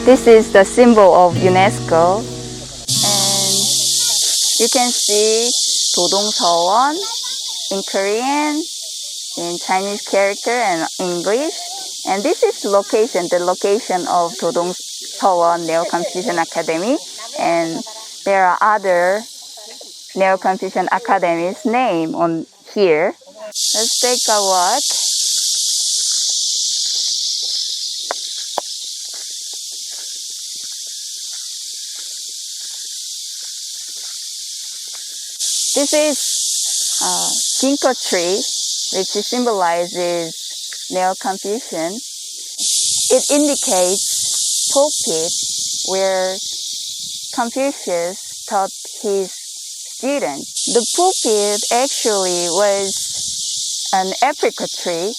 This is the symbol of UNESCO. And you can see 도동서원 in Korean, in Chinese character and English. And this is the location of 도동서원 Neo-Confucian Academy. And there are other Neo-Confucian Academies name on here. Let's take a walk. This is Ginko Tree, which symbolizes Neo-Confucian. It indicates pulpit where Confucius taught his students. The pulpit actually was an apricot tree,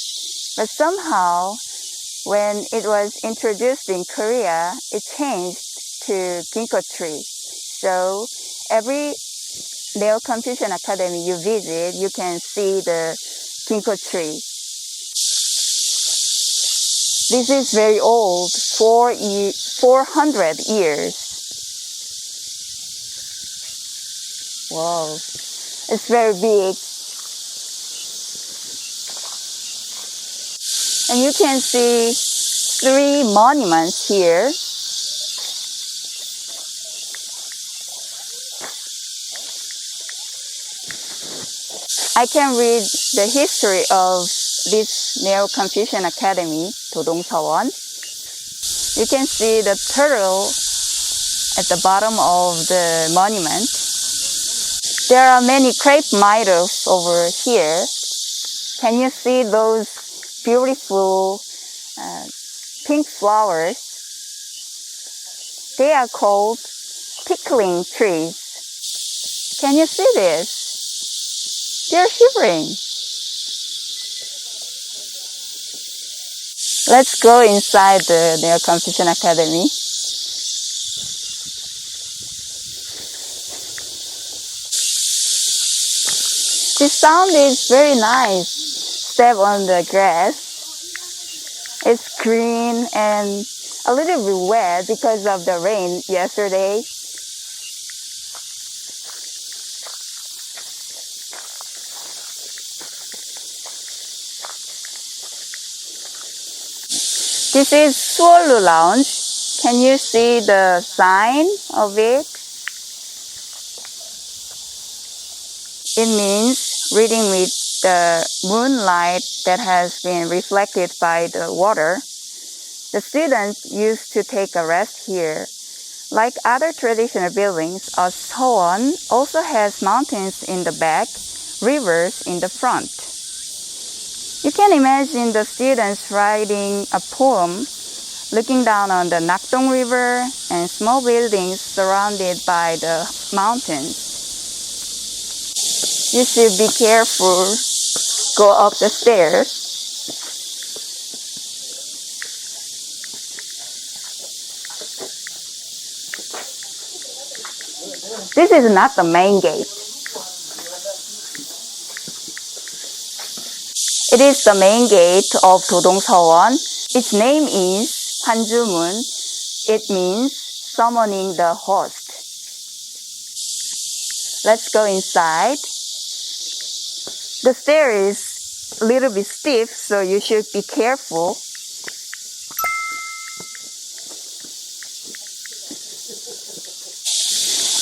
but somehow when it was introduced in Korea, it changed to Ginko Tree. So every Neo-Confucian Academy you visit, you can see the Ginko Tree. This is very old, 400 years. Wow, it's very big. And you can see 3 monuments here. I can read the history of this Neo-Confucian Academy, 도동서원. You can see the turtle at the bottom of the monument. There are many crepe myrtles over here. Can you see those beautiful pink flowers? They are called pickling trees. Can you see this? They're shivering. Let's go inside the Neo-Confucian Academy. The sound is very nice. Step on the grass. It's green and a little bit wet because of the rain yesterday. This is Suolu Lounge. Can you see the sign of it? It means reading with the moonlight that has been reflected by the water. The students used to take a rest here. Like other traditional buildings, a Sewon also has mountains in the back, rivers in the front. You can imagine the students writing a poem, looking down on the Nakdong River and small buildings surrounded by the mountains. You should be careful. Go up the stairs. This is not the main gate. It is the main gate of 도동서원. Its name is 환주문. It means summoning the host. Let's go inside. The stair is a little bit steep, so you should be careful.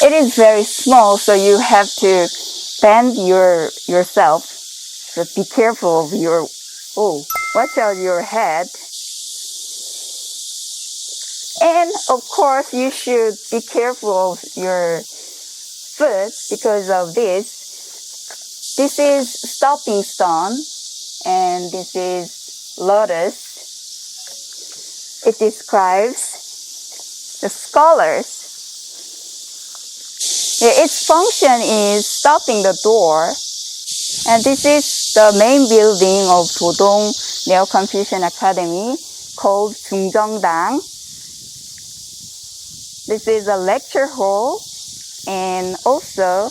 It is very small, so you have to bend yourself. So be careful of watch out your head. And of course, you should be careful of your foot because of this. This is stepping stone, and this is lotus. It describes the scholars. Its function is stopping the door. And this is the main building of Dodong Neo-Confucian Academy called 중정당. This is a lecture hall, and also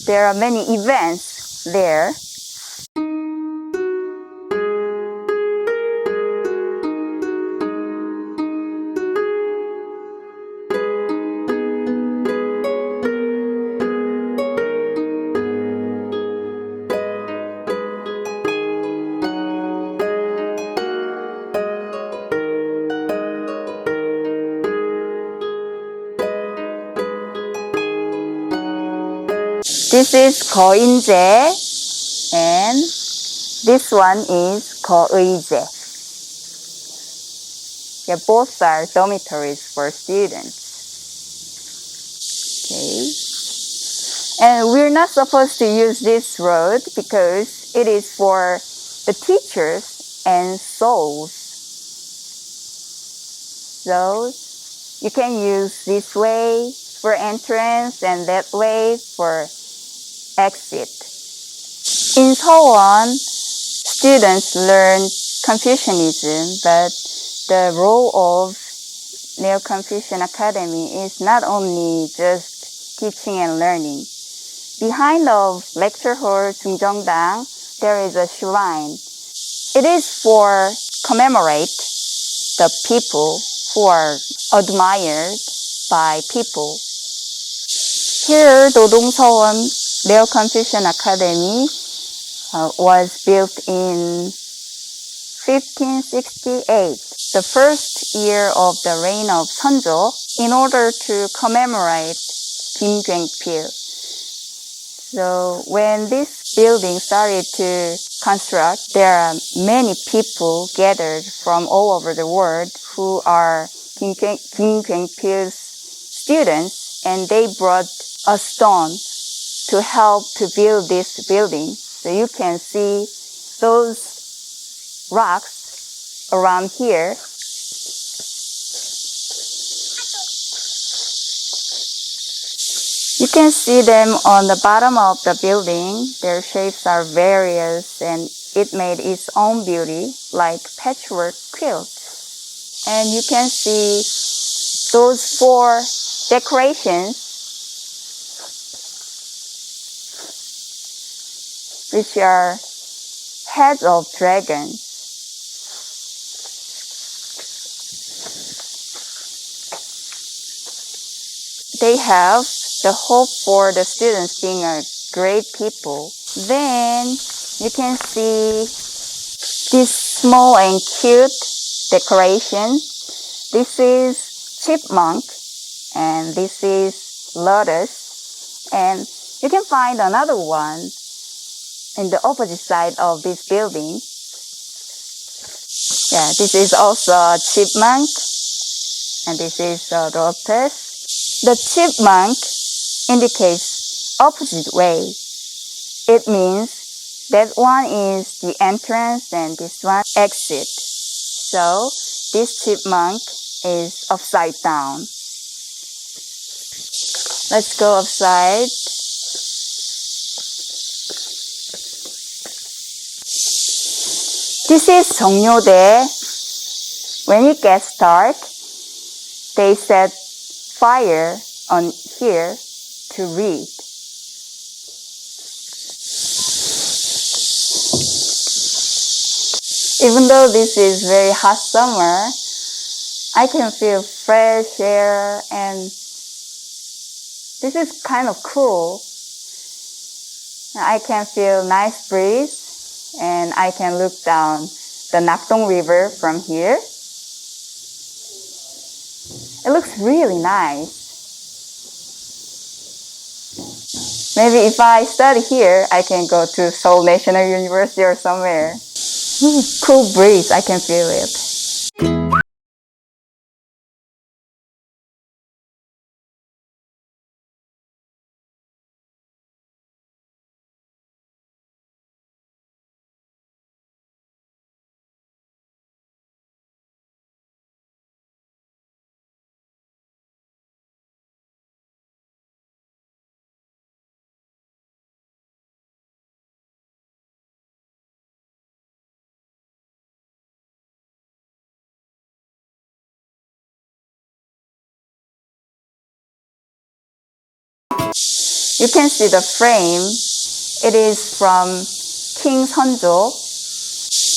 there are many events there. This is 거인제 and this one is 거의제. Yeah, both are dormitories for students. Okay. And we're not supposed to use this road because it is for the teachers and souls. So you can use this way for entrance and that way for exit. In Sewon, students learn Confucianism, but the role of Neo-Confucian Academy is not only just teaching and learning. Behind the lecture hall 중정당, there is a shrine. It is for commemorate the people who are admired by people. Here, 도동서원 Neo-Confucian Academy was built in 1568, the first year of the reign of Seonjo, in order to commemorate Kim Gwang-pil. So when this building started to construct, there are many people gathered from all over the world who are Kim Gwang-pil's students, and they brought a stone to help to build this building. So you can see those rocks around here. You can see them on the bottom of the building. Their shapes are various and it made its own beauty, like patchwork quilts. And you can see those 4 decorations, which are heads of dragons. They have the hope for the students being a great people. Then you can see this small and cute decoration. This is chipmunk and this is lotus. And you can find another one in the opposite side of this building. Yeah, this is also a chipmunk and this is a lotus. The chipmunk indicates opposite way. It means that one is the entrance and this one exit. So this chipmunk is upside down. Let's go upside. This is 정료대. When it gets dark, they set fire on here to read. Even though this is very hot summer, I can feel fresh air and this is kind of cool. I can feel nice breeze and I can look down the Nakdong River from here. It looks really nice. Maybe if I study here, I can go to Seoul National University or somewhere. Cool breeze, I can feel it. You can see the frame. It is from King Seonjo.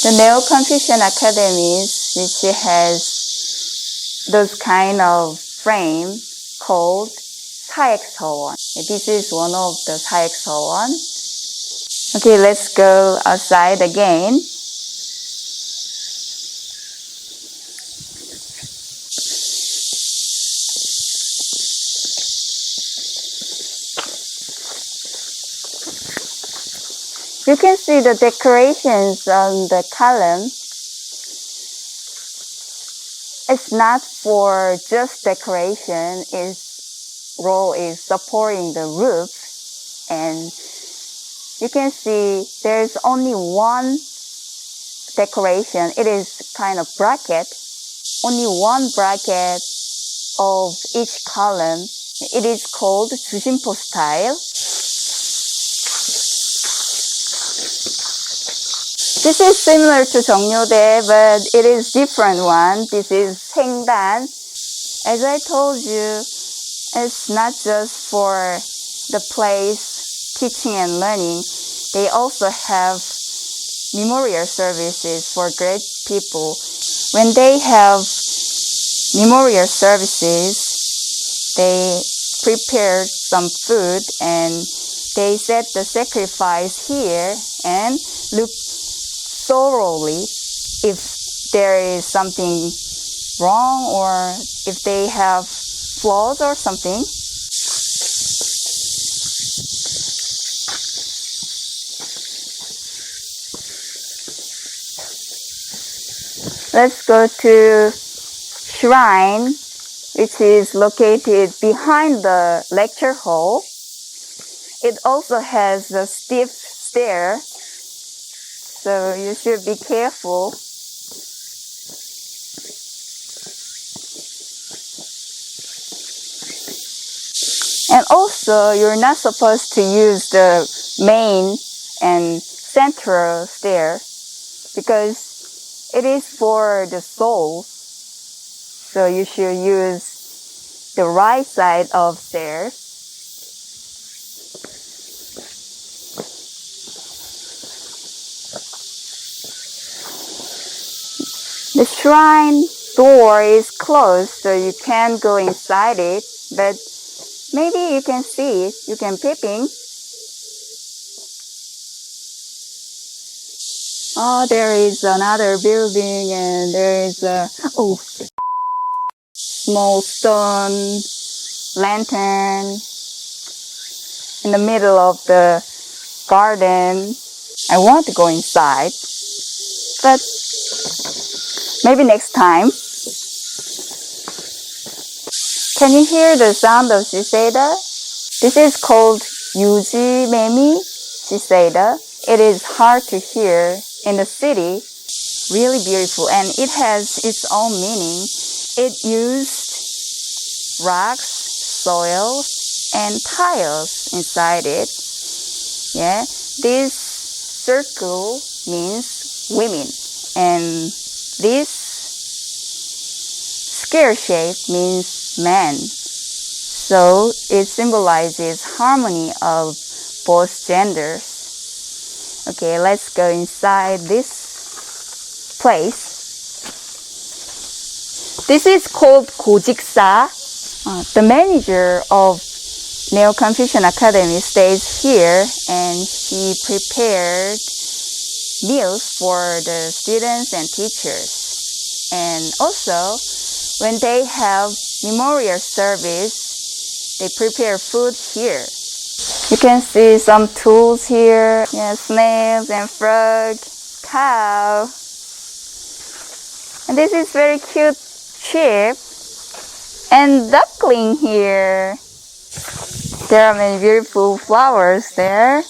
The Neo-Confucian academies, which has those kind of frame called 사액서원. This is one of the 사액서원. Okay, let's go outside again. You can see the decorations on the column. It's not for just decoration. Its role is supporting the roof. And you can see there's only one decoration. It is kind of bracket. Only one bracket of each column. It is called 주심포 style. This is similar to 정료대, but it is different one. This is 생단. As I told you, it's not just for the place teaching and learning. They also have memorial services for great people. When they have memorial services, they prepare some food and they set the sacrifice here and look thoroughly if there is something wrong or if they have flaws or something. Let's go to shrine, which is located behind the lecture hall. It also has a steep stair, so you should be careful. And also, you're not supposed to use the main and central stair because it is for the souls. So you should use the right side of stairs. The shrine door is closed, so you can't go inside it, but maybe you can see it. You can peeping. Oh, there is another building and there is a small stone lantern in the middle of the garden. I want to go inside, but maybe next time. Can you hear the sound of cicada? This is called 유지매미 cicada. It is hard to hear in the city. Really beautiful, and it has its own meaning. It used rocks, soil, and tiles inside it. Yeah, this circle means women, and this square shape means men. So it symbolizes harmony of both genders. Okay, let's go inside this place. This is called 고직사. The manager of Neo-Confucian Academy stays here and he prepared meals for the students and teachers. And also, when they have memorial service, they prepare food here. You can see some tools here. Yeah, snails and frog, cow. And this is very cute sheep and duckling here. There are many beautiful flowers there.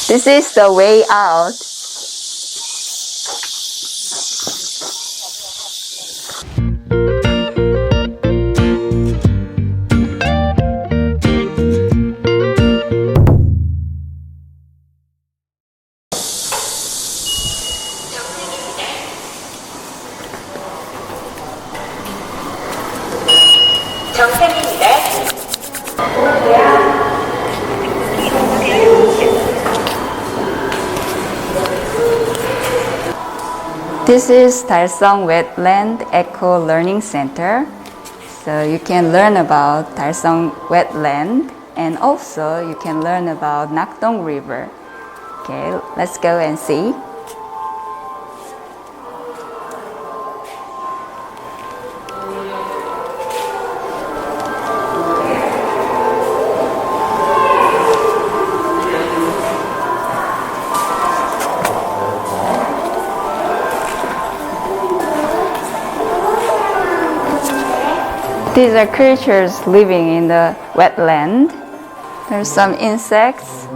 This is the way out. This is Tarzan Wetland Eco Learning Center. So you can learn about Tarzan Wetland and also you can learn about Nakdong River. Okay, let's go and see. These are creatures living in the wetland. There's some insects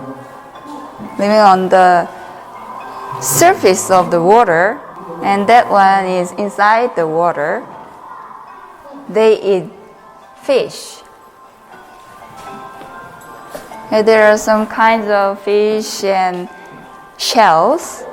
living on the surface of the water, and that one is inside the water. They eat fish. And there are some kinds of fish and shells.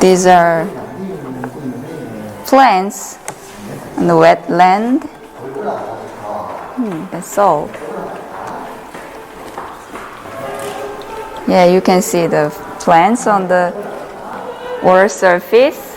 These are plants on the wetland. That's all. Yeah, you can see the plants on the water surface.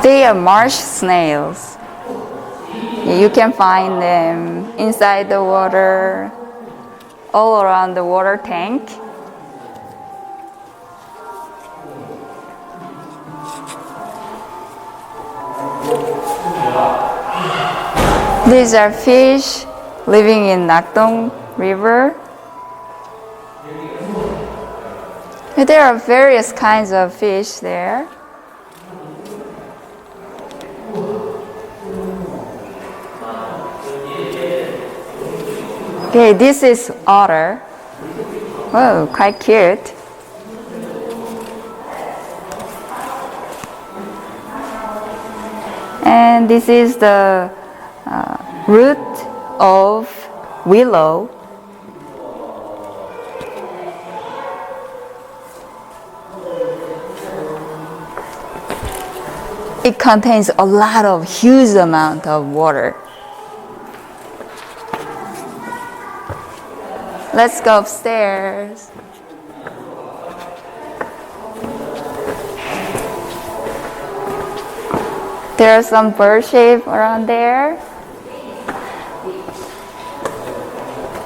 They are marsh snails. You can find them inside the water, all around the water tank. These are fish living in Nakdong River. There are various kinds of fish there. Okay, this is otter. Oh, quite cute. And this is the root of willow. It contains a lot of huge amount of water. Let's go upstairs. There are some bird shape around there.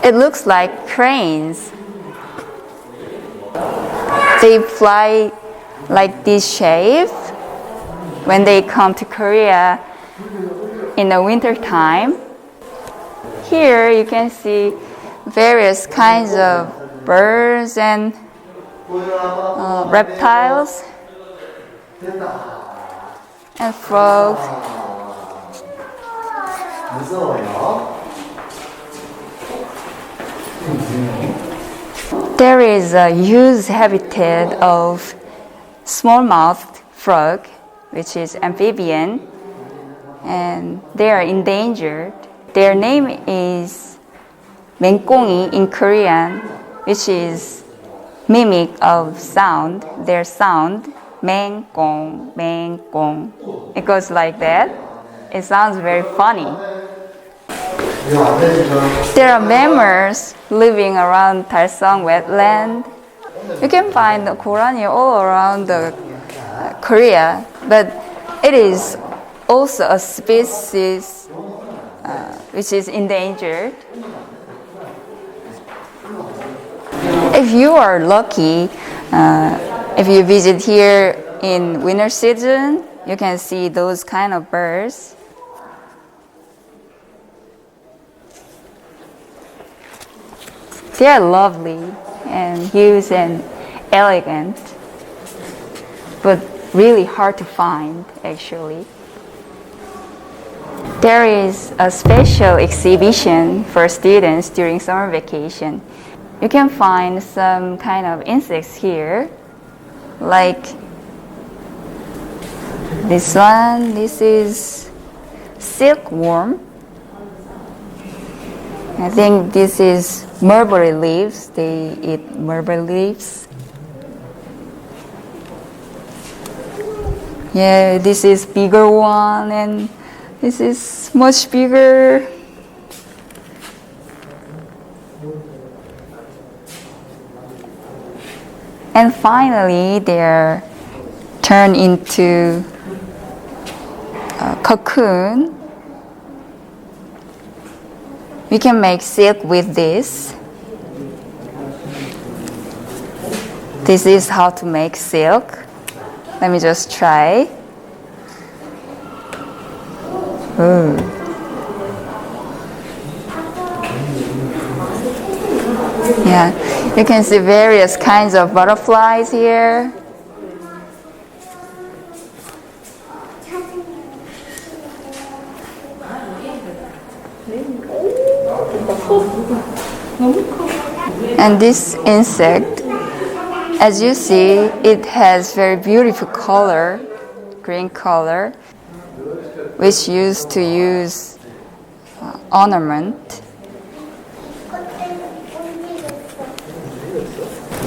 It looks like cranes. They fly like this shape when they come to Korea in the winter time. Here you can see various kinds of birds and reptiles and frogs. There is a huge habitat of small-mouthed frog, which is amphibian, and they are endangered. Their name is 맹꽁이 in Korean, which is mimic of sound. Their sound, 맹꽁, 맹꽁. It goes like that. It sounds very funny. There are mammals living around Tarzan Wetland. You can find the Gorani all around the Korea, but it is also a species which is endangered. If you are lucky, if you visit here in winter season, you can see those kind of birds. They are lovely and huge and elegant, but really hard to find actually. There is a special exhibition for students during summer vacation. You can find some kind of insects here, like this one. This is silkworm. I think this is mulberry leaves. They eat mulberry leaves. Yeah, this is bigger one and this is much bigger. And finally, they're turned into a cocoon. We can make silk with this. This is how to make silk. Let me just try. Ooh. Yeah, you can see various kinds of butterflies here. And this insect, as you see, it has very beautiful color, green color, which used to use ornament.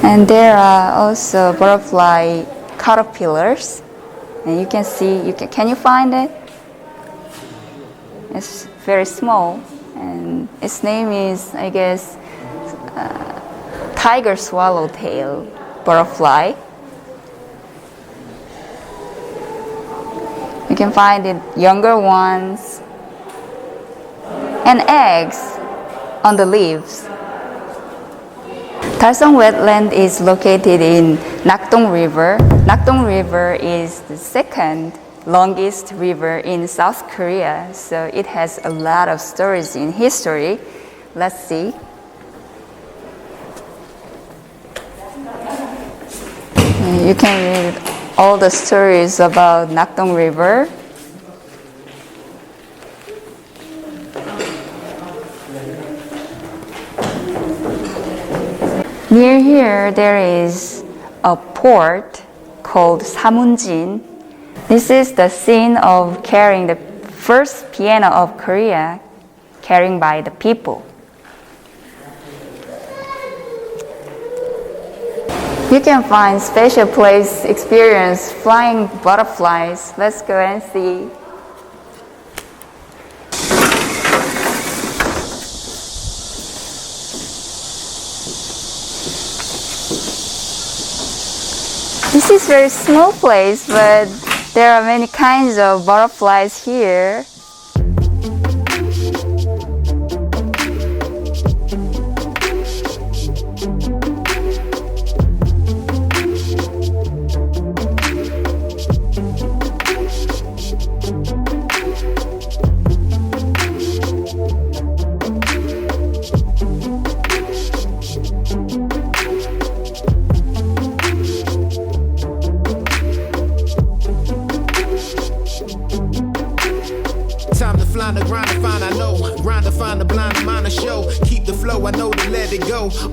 And there are also butterfly caterpillars. And you can see, can you find it? It's very small. And its name is, I guess, tiger swallowtail butterfly. You can find it younger ones and eggs on the leaves. Tarzan Wetland is located in Nakdong River. Nakdong River is the second longest river in South Korea, so it has a lot of stories in history. Let's see. You can read all the stories about Nakdong River. Near here, there is a port called Samunjin. This is the scene of carrying the first piano of Korea, carried by the people. You can find special place experience flying butterflies. Let's go and see. This is a very small place, but there are many kinds of butterflies here.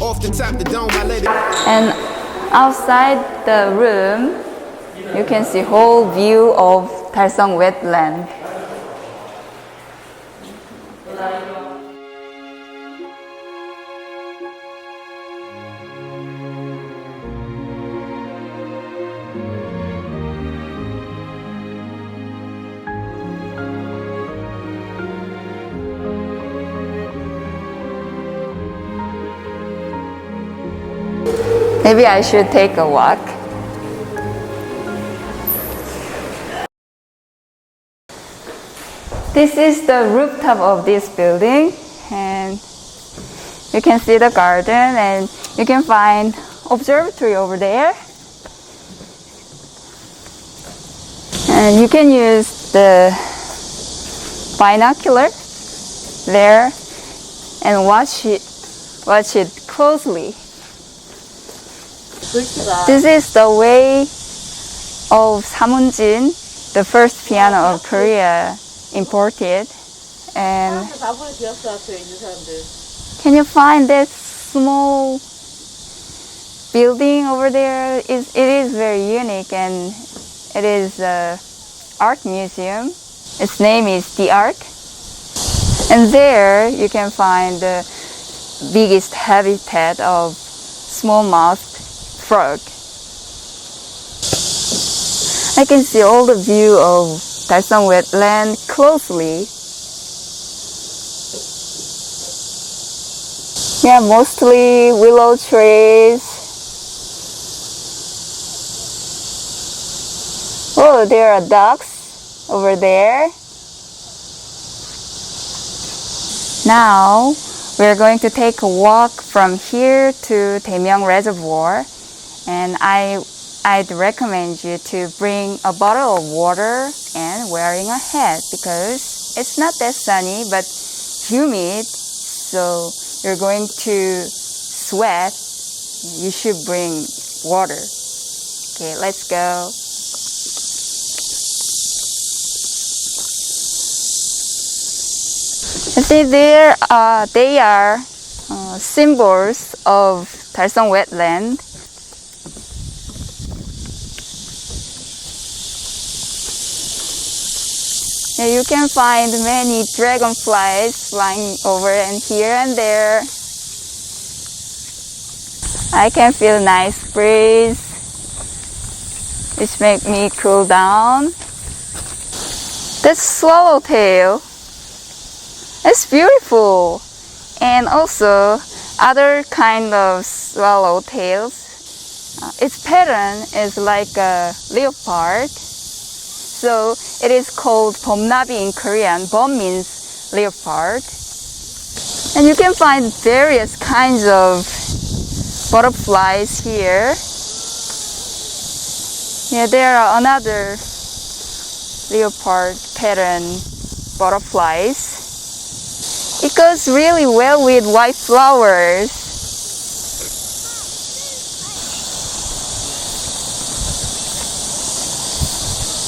Off the top the dome, I let it. And outside the room, you can see whole view of Tarzan Wetland. Maybe I should take a walk. This is the rooftop of this building, and you can see the garden, and you can find observatory over there. And you can use the binocular there and watch it closely. This is the way of Samunjin, the first piano of Korea imported. And can you find this small building over there? It is very unique, and it is an art museum. Its name is The Ark. And there you can find the biggest habitat of small-mouthed frog. I can see all the view of Tarzan Wetland closely. Yeah, mostly willow trees. Oh, there are ducks over there. Now, we're going to take a walk from here to Daemyeong Reservoir, and I'd recommend you to bring a bottle of water and wearing a hat because it's not that sunny but humid, so you're going to sweat. You should bring water. Okay, let's go. You see, they are symbols of Tarzan Wetland. Yeah, you can find many dragonflies flying over and here and there. I can feel nice breeze, which make me cool down. That's swallowtail. It's beautiful. And also other kind of swallowtails. Its pattern is like a leopard. So it is called 범나비 in Korean. 범 means leopard. And you can find various kinds of butterflies here. Yeah, there are another leopard pattern butterflies. It goes really well with white flowers.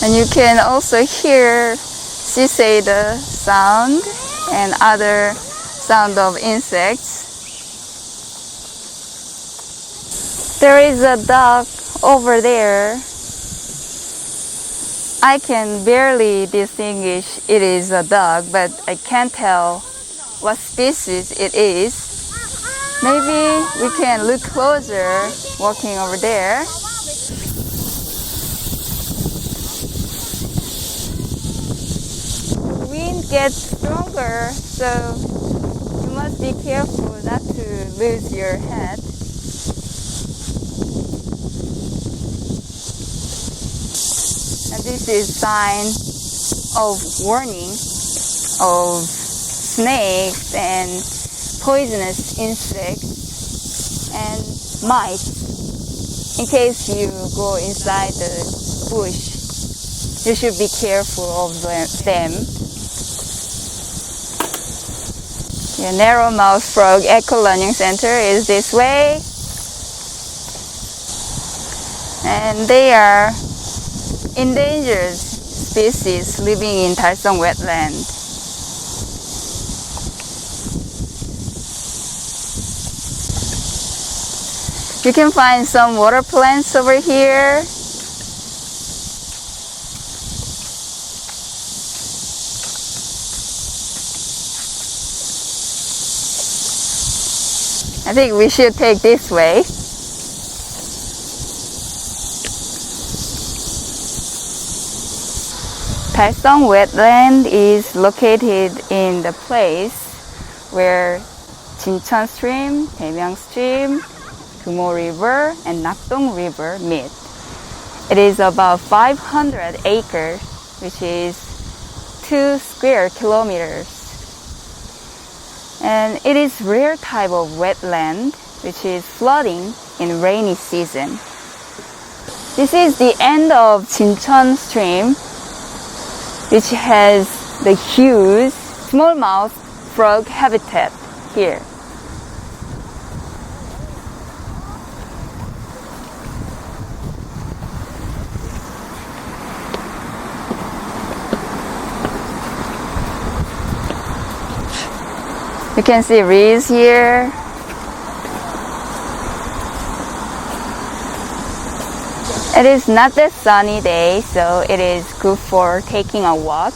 And you can also hear cicada sound and other sound of insects. There is a duck over there. I can barely distinguish it is a duck, but I can't tell what species it is. Maybe we can look closer walking over there. The wind gets stronger, so you must be careful not to lose your hat. And this is sign of warning of snakes and poisonous insects and mice. In case you go inside the bush, you should be careful of them. The narrow-mouthed frog eco learning center is this way, and they are endangered species living in Tarzan Wetland. You can find some water plants over here. I think we should take this way. Tarzan Wetland is located in the place where Jincheon Stream, Daemyeong Stream, Gumo River, and Nakdong River meet. It is about 500 acres, which is 2 square kilometers. And it is rare type of wetland, which is flooding in rainy season. This is the end of Jincheon Stream, which has the huge smallmouth frog habitat here. You can see reeds here. It is not that sunny day, so it is good for taking a walk.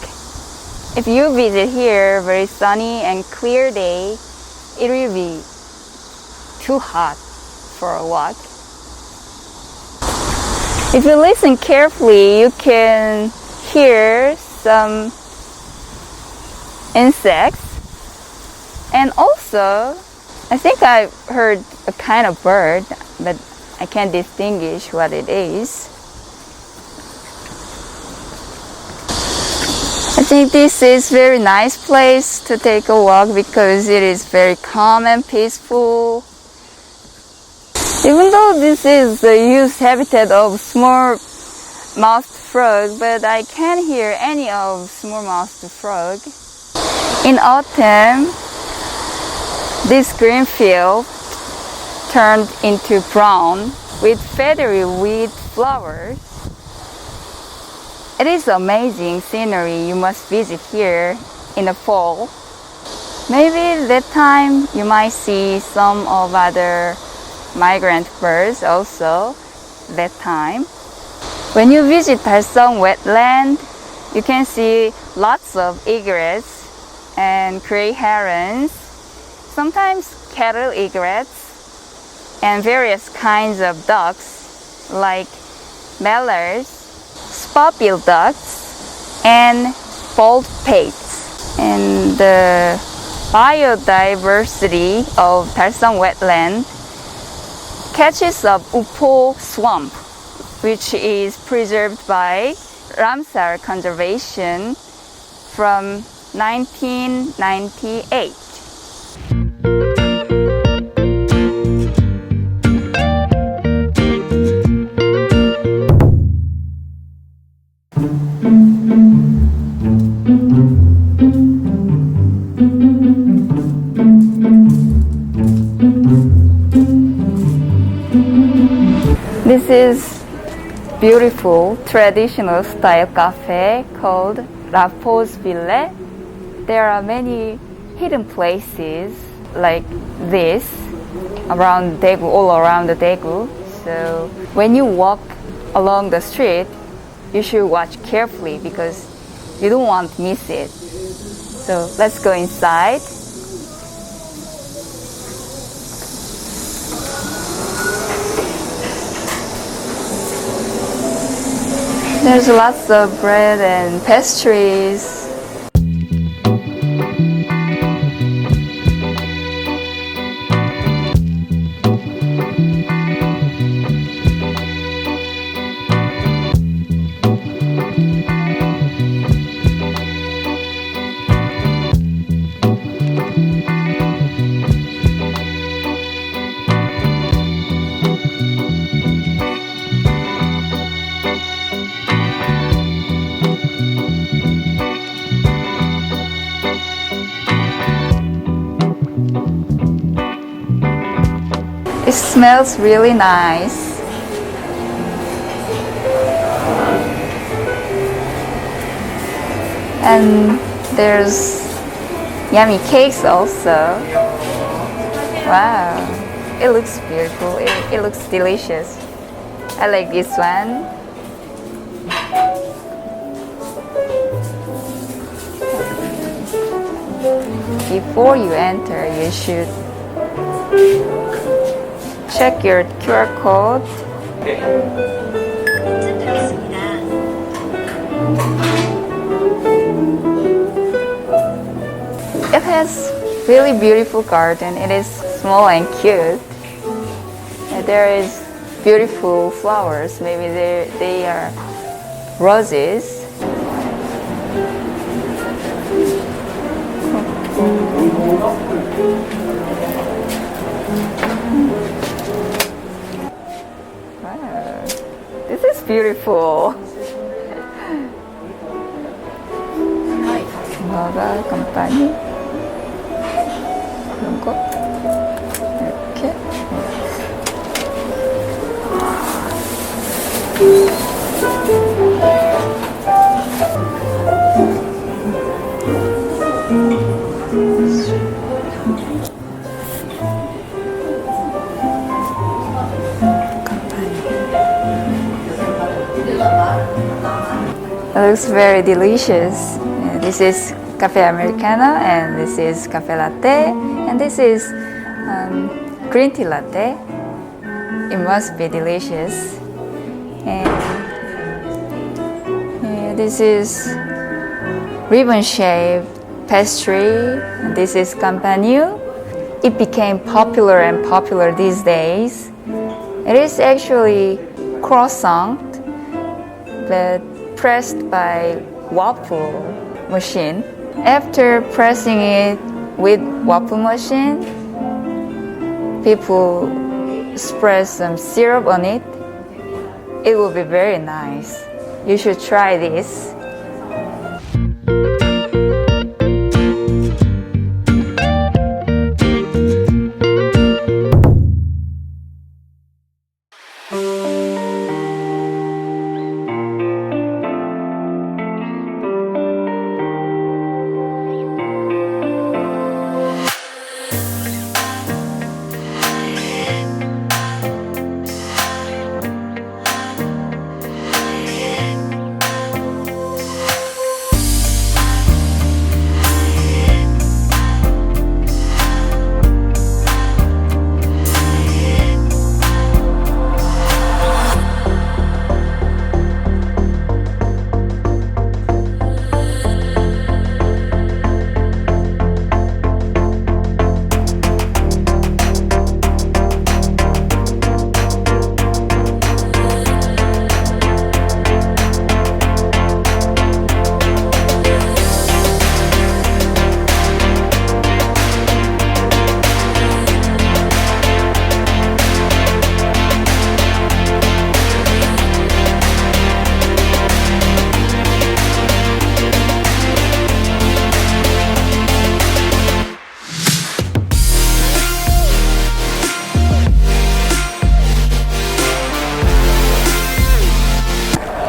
If you visit here very sunny and clear day, it will be too hot for a walk. If you listen carefully, you can hear some insects. And also, I think I heard a kind of bird, but I can't distinguish what it is. I think this is a very nice place to take a walk because it is very calm and peaceful. Even though this is the used habitat of small-mouthed frog, but I can't hear any of small-mouthed frog. In autumn, this green field turned into brown with feathery wheat flowers. It is amazing scenery. You must visit here in the fall. Maybe that time you might see some of other migrant birds also that time. When you visit 달성 Wetland, you can see lots of egrets and gray herons, sometimes cattle egrets, and various kinds of ducks like mallards, spot-billed ducks, and bald-pates. And the biodiversity of Tarzan Wetland catches of Upo swamp, which is preserved by Ramsar Conservation from 1998. This is beautiful traditional style cafe called La Pause Ville. There are many hidden places like this around Daegu, all around the Daegu. So when you walk along the street, you should watch carefully because you don't want to miss it. So let's go inside. There's lots of bread and pastries. It smells really nice. And there's yummy cakes also. Wow, it looks beautiful. It looks delicious. I like this one. Before you enter, you should check your QR code. It has really beautiful garden. It is small and cute. And there is beautiful flowers. Maybe they are roses. Wow, this is beautiful. 뭐가 간단히 그런 거 이렇게. It looks very delicious. This is Cafe Americano, and this is Cafe Latte, and this is green tea latte. It must be delicious. And this is ribbon-shaped pastry. This is campanile. It became popular and popular these days. It is actually croissant, but pressed by waffle machine. After pressing it with waffle machine, people spread some syrup on it. It will be very nice. You should try this.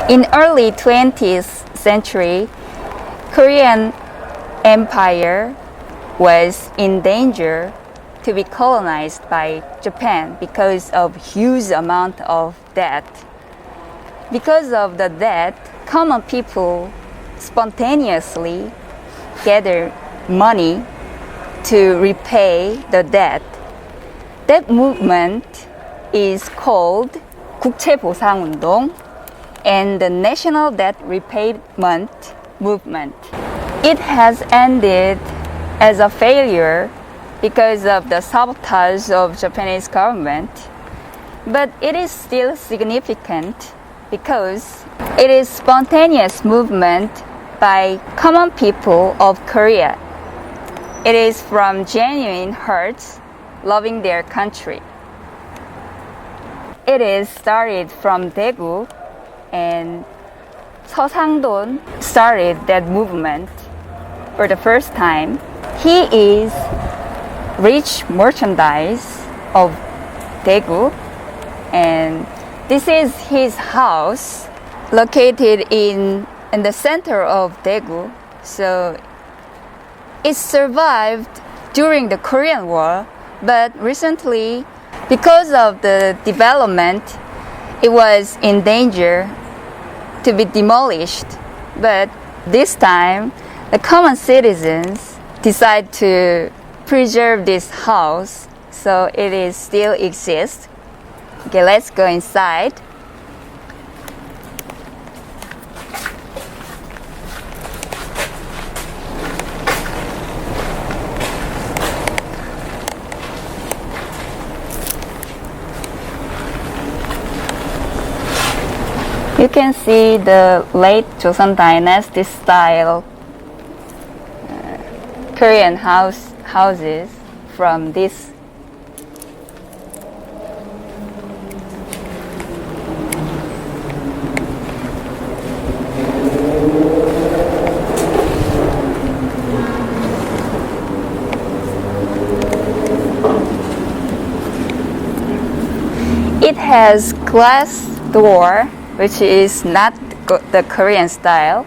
In early 20th century, Korean Empire was in danger to be colonized by Japan because of huge amount of debt. Because of the debt, common people spontaneously gather money to repay the debt. That movement is called 국채보상운동 and the National Debt Repayment Movement. It has ended as a failure because of the sabotage of Japanese government, but it is still significant because it is spontaneous movement by common people of Korea. It is from genuine hearts loving their country. It is started from Daegu, and Seo started that movement for the first time. He is rich merchandise of Daegu, and this is his house located in the center of Daegu. So it survived during the Korean War, but recently, because of the development, it was in danger to be demolished. But this time, the common citizens decide to preserve this house, so it is still exists. Okay, let's go inside. You can see the late Joseon Dynasty style Korean houses from this. It has glass door, which is not the Korean style.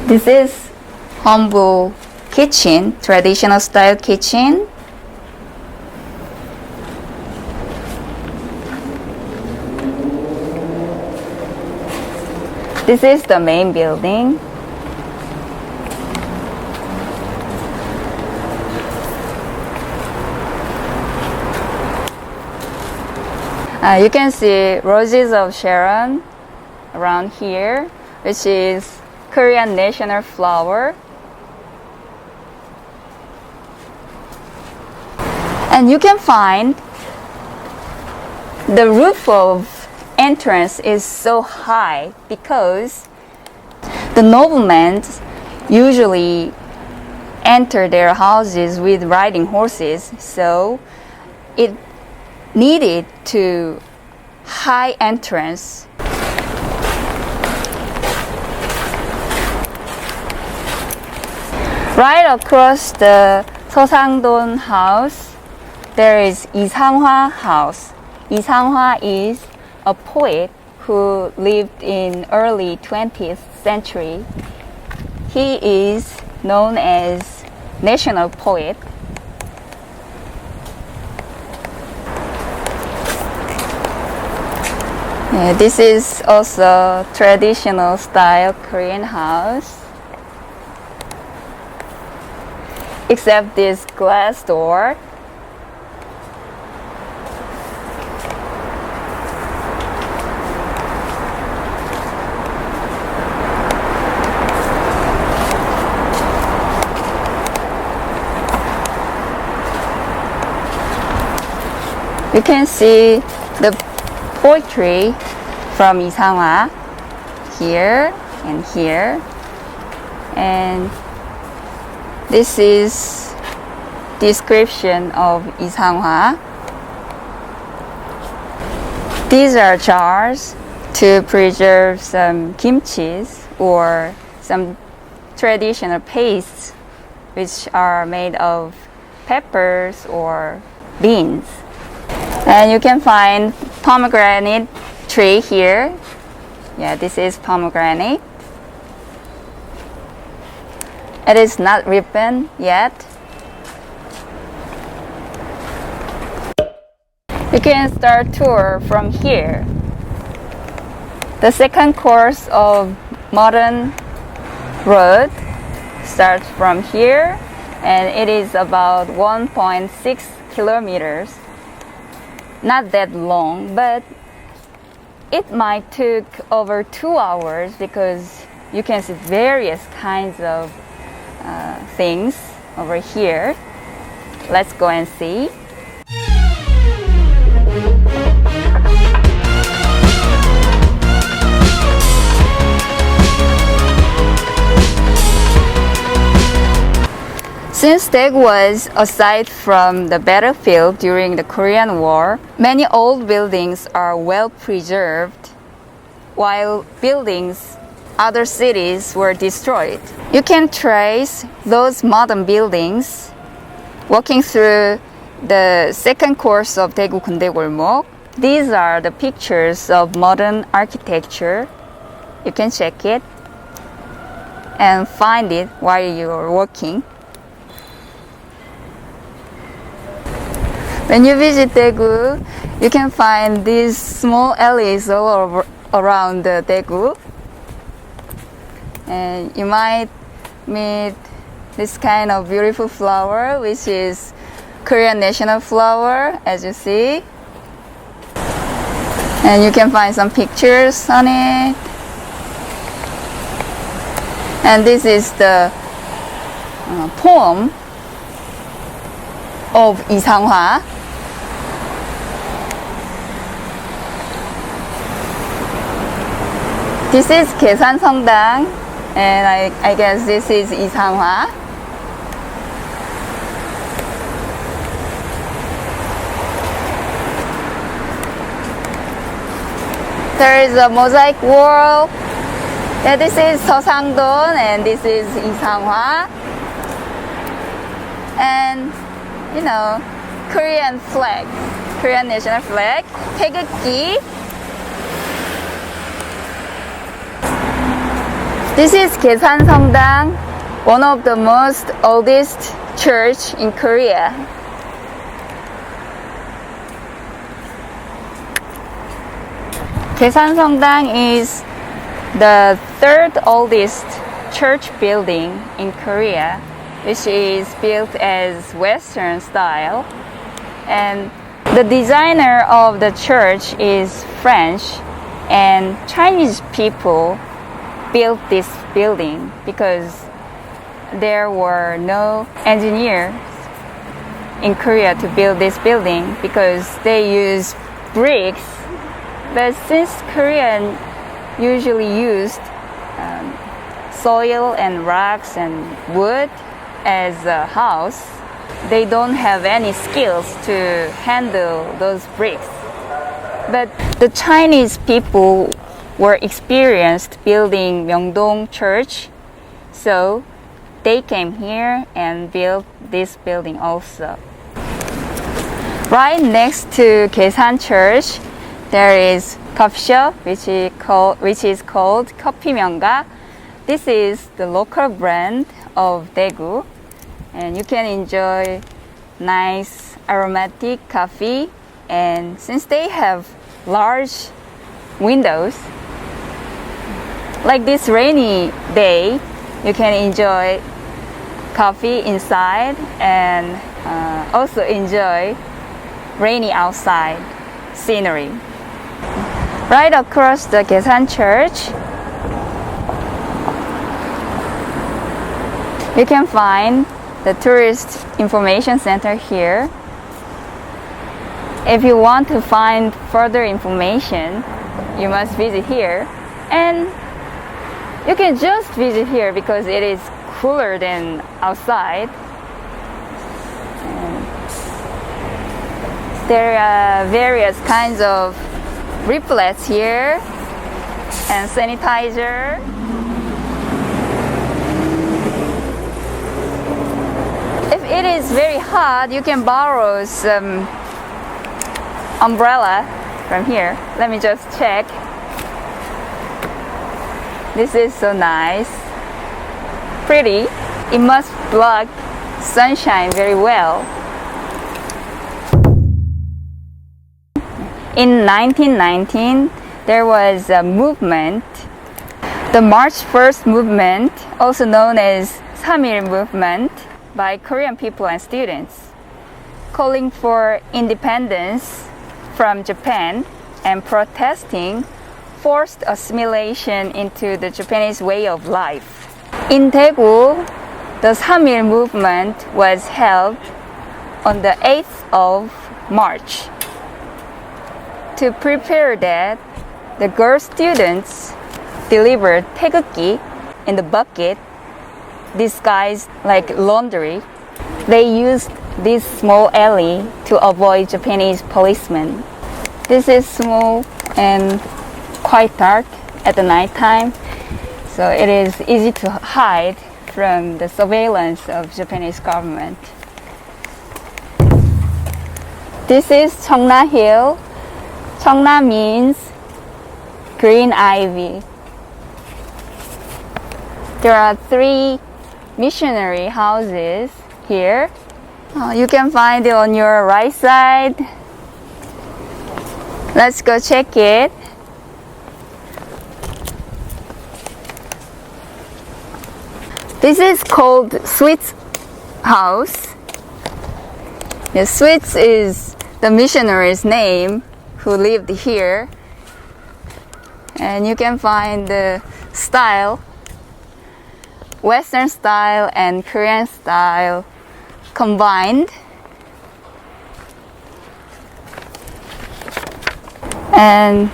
This is humble kitchen, traditional style kitchen. This is the main building. You can see roses of Sharon around here, which is Korean national flower. And you can find the roof of entrance is so high because the noblemen usually enter their houses with riding horses, so it needed to high entrance. Right across the 서상돈 house, there is 이상화 house. 이상화 is a poet who lived in early 20th century. He is known as national poet. This is also traditional style Korean house, except this glass door. You can see the poetry from 이상화 here and here, and this is description of 이상화. These are jars to preserve some kimchis or some traditional pastes which are made of peppers or beans. And you can find pomegranate tree here. Yeah, this is pomegranate. It is not ripened yet. You can start tour from here. The second course of modern road starts from here, and it is about 1.6 kilometers. Not that long, but it might take over 2 hours because you can see various kinds of things over here. Let's go and see. Since Daegu was aside from the battlefield during the Korean War, many old buildings are well preserved, while other cities were destroyed. You can trace those modern buildings walking through the second course of Daegu 근대골목. These are the pictures of modern architecture. You can check it and find it while you are walking. When you visit Daegu, you can find these small alleys all over, around Daegu. And you might meet this kind of beautiful flower, which is Korean national flower, as you see. And you can find some pictures on it. And this is the poem of 이상화. This is 계산성당, and I guess this is 이상화. There is a mosaic wall. Yeah, this is 서상돈, and this is 이상화. And, you know, Korean flag, Korean national flag, 태극기. This is 계산성당, one of the most oldest church in Korea. 계산성당 is the third oldest church building in Korea, which is built as Western style. And the designer of the church is French, And Chinese people built this building because there were no engineers in Korea to build this building because they use bricks. But since Korean usually used soil and rocks and wood as a house, they don't have any skills to handle those bricks. But the Chinese people were experienced building Myeongdong Church, so they came here and built this building also. Right next to Gaesan Church, there is coffee shop which is called Coffee Myeongga. This is the local brand of Daegu, and you can enjoy nice aromatic coffee. And since they have large windows, like this rainy day, you can enjoy coffee inside and also enjoy rainy outside scenery. Right across the Gaesan Church, you can find the Tourist Information Center here. If you want to find further information, you must visit here. And you can just visit here because it is cooler than outside. And there are various kinds of leaflets here and sanitizer. If it is very hot, you can borrow some umbrella from here. Let me just check. This is so nice, pretty. It must block sunshine very well. In 1919, there was a movement, the March 1st movement, also known as 3.1 movement, by Korean people and students, calling for independence from Japan and protesting forced assimilation into the Japanese way of life. In Daegu, the 3.1 movement was held on the 8th of March. To prepare that, the girl students delivered taegukgi in the bucket disguised like laundry. They used this small alley to avoid Japanese policemen. This is small and quite dark at the night time, so it is easy to hide from the surveillance of Japanese government. This is Cheongna Hill. Cheongna means green ivy. There are 3 missionary houses here. You can find it on your right side. Let's go check it. This is called Sweet's house. The Sweets is the missionary's name who lived here. And you can find the style, Western style and Korean style combined. And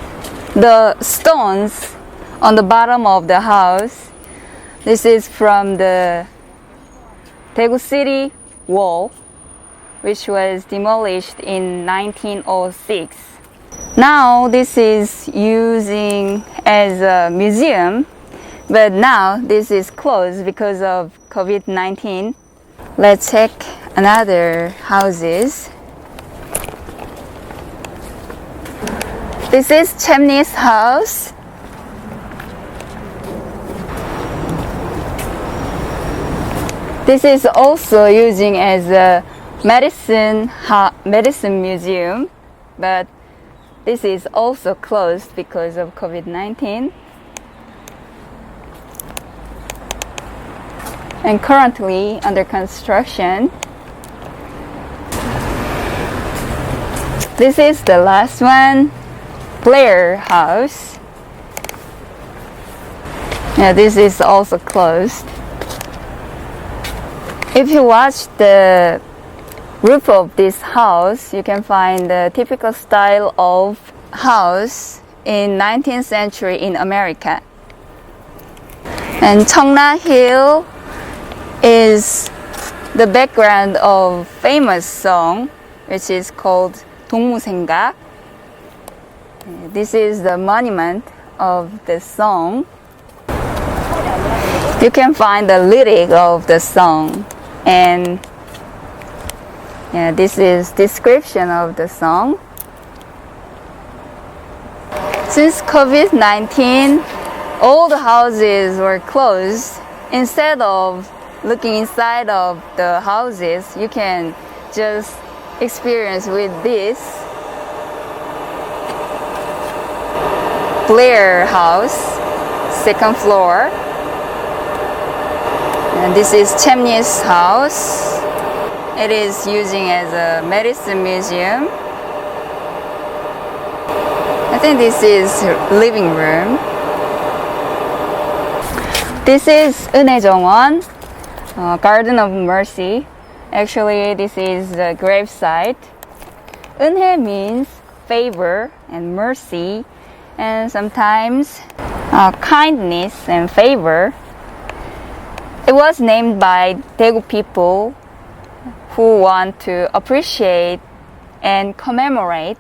the stones on the bottom of the house, this is from the Daegu City wall, which was demolished in 1906. Now this is using as a museum, but now this is closed because of COVID-19. Let's check another houses. This is Chemni's house. This is also using as a medicine museum, but this is also closed because of COVID-19. And currently under construction. This is the last one, Blair House. Yeah, this is also closed. If you watch the roof of this house, you can find the typical style of house in 19th century in America. And Cheongna Hill is the background of famous song which is called 동무생각. This is the monument of the song. You can find the lyric of the song, and this is description of the song. Since COVID-19, all the houses were closed. Instead of looking inside of the houses, you can just experience with this Blair house, second floor. And this is Chemni's house. It is using as a medicine museum. I think this is living room. This is 은혜정원, Garden of Mercy. Actually, this is the gravesite. 은혜 means favor and mercy, and sometimes kindness and favor. It was named by Daegu people who want to appreciate and commemorate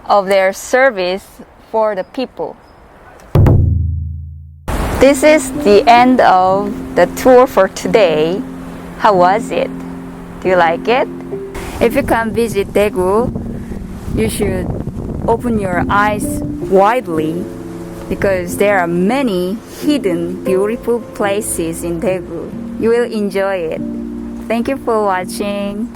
of their service for the people. This is the end of the tour for today. How was it? Do you like it? If you come visit Daegu, you should open your eyes widely because there are many hidden beautiful places in Daegu. You will enjoy it. Thank you for watching.